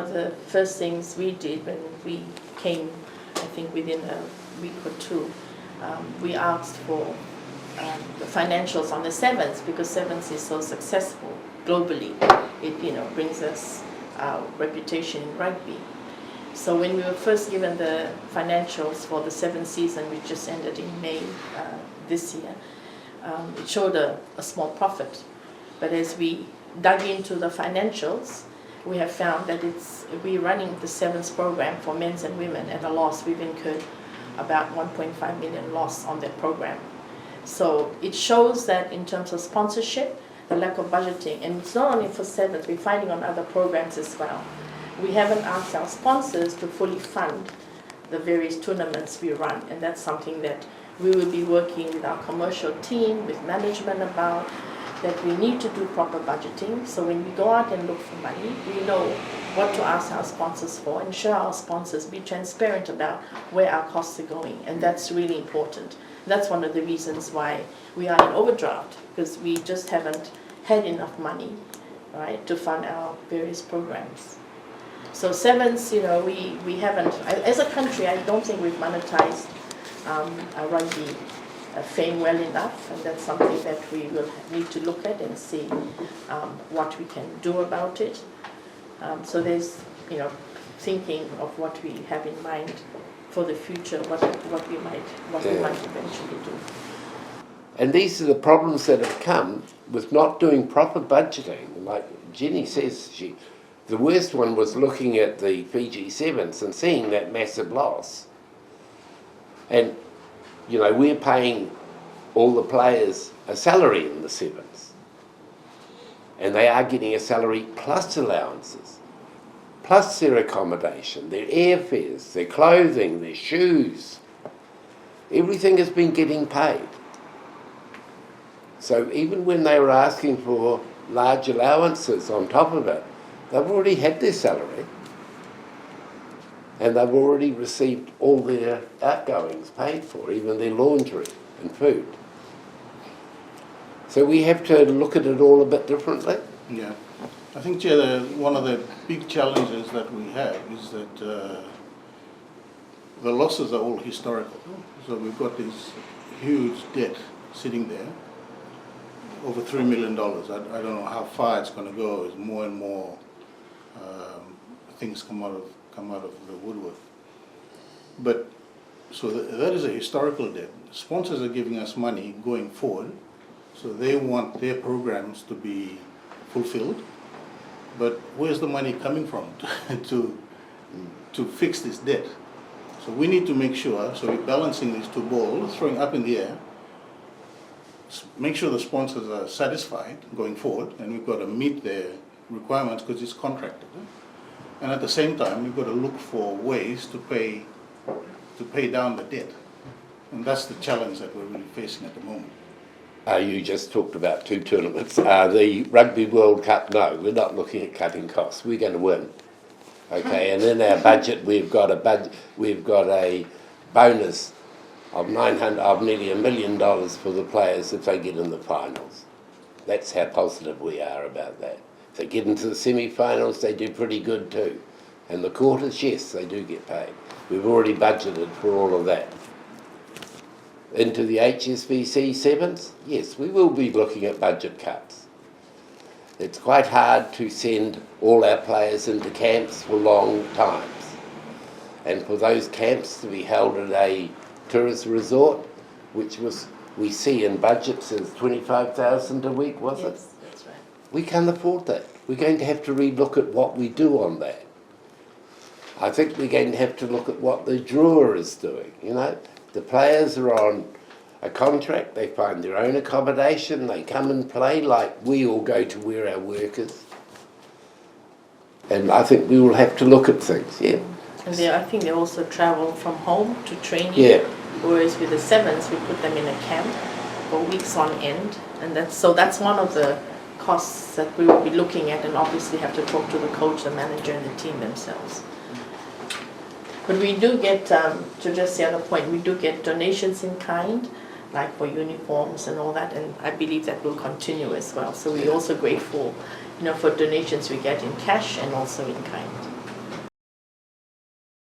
The first things we did when we came, I think within a week or two, we asked for the financials on the sevens, because sevens is so successful globally. It brings us our reputation in rugby. So when we were first given the financials for the seventh season, which just ended in May this year, it showed a small profit. But as we dug into the financials, we have found that we're running the sevens program for men's and women at a loss. We've incurred about 1.5 million loss on that program. So it shows that in terms of sponsorship, the lack of budgeting, and it's not only for sevens, we're finding on other programs as well. We haven't asked our sponsors to fully fund the various tournaments we run, and that's something that we will be working with our commercial team, with management about, that we need to do proper budgeting. So when we go out and look for money, we know what to ask our sponsors for, ensure our sponsors be transparent about where our costs are going, and that's really important. That's one of the reasons why we are in overdraft, because we just haven't had enough money, right, to fund our various programs. So sevens, we haven't, as a country, I don't think we've monetized our rugby fame well enough, and that's something that we will need to look at and see what we can do about it. So there's, thinking of what we have in mind for the future, what we might eventually do. And these are the problems that have come with not doing proper budgeting. Like Jenny says, the worst one was looking at the Fiji Sevens and seeing that massive loss. And, we're paying all the players a salary in the Sevens. And they are getting a salary plus allowances, plus their accommodation, their airfares, their clothing, their shoes. Everything has been getting paid. So even when they were asking for large allowances on top of it, they've already had their salary and they've already received all their outgoings paid for, even their laundry and food. So we have to look at it all a bit differently. Yeah. I think, Chair, one of the big challenges that we have is that the losses are all historical. So we've got this huge debt sitting there, over $3 million. I don't know how far it's going to go as more and more things come out of the woodwork. But so that is a historical debt. Sponsors are giving us money going forward, so they want their programs to be fulfilled. But where's the money coming from to fix this debt? So we need to make sure, so we're balancing these two balls, throwing up in the air, make sure the sponsors are satisfied going forward, and we've got to meet their requirements because it's contracted. And at the same time, we've got to look for ways to pay down the debt. And that's the challenge that we're really facing at the moment. You just talked about two tournaments. The Rugby World Cup, no, we're not looking at cutting costs. We're going to win. Okay, and in our budget, we've got a bonus of nearly $1 million for the players if they get in the finals. That's how positive we are about that. If they get into the semi-finals, they do pretty good too. And the quarters, yes, they do get paid. We've already budgeted for all of that. Into the HSBC sevens, yes, we will be looking at budget cuts. It's quite hard to send all our players into camps for long times. And for those camps to be held at a tourist resort, which we see in budgets as $25,000 a week, was it? Yes, that's right. We can't afford that. We're going to have to relook at what we do on that. I think we're going to have to look at what the drawer is doing. The players are on a contract, they find their own accommodation, they come and play like we all go to where our work is. And I think we will have to look at things, yeah. And I think they also travel from home to training. Yeah. Whereas with the sevens, we put them in a camp for weeks on end, and that's one of the costs that we will be looking at, and obviously have to talk to the coach, the manager, and the team themselves. But we do get, to just the other point, we do get donations in kind, like for uniforms and all that, and I believe that will continue as well. So we're also grateful, for donations we get in cash and also in kind.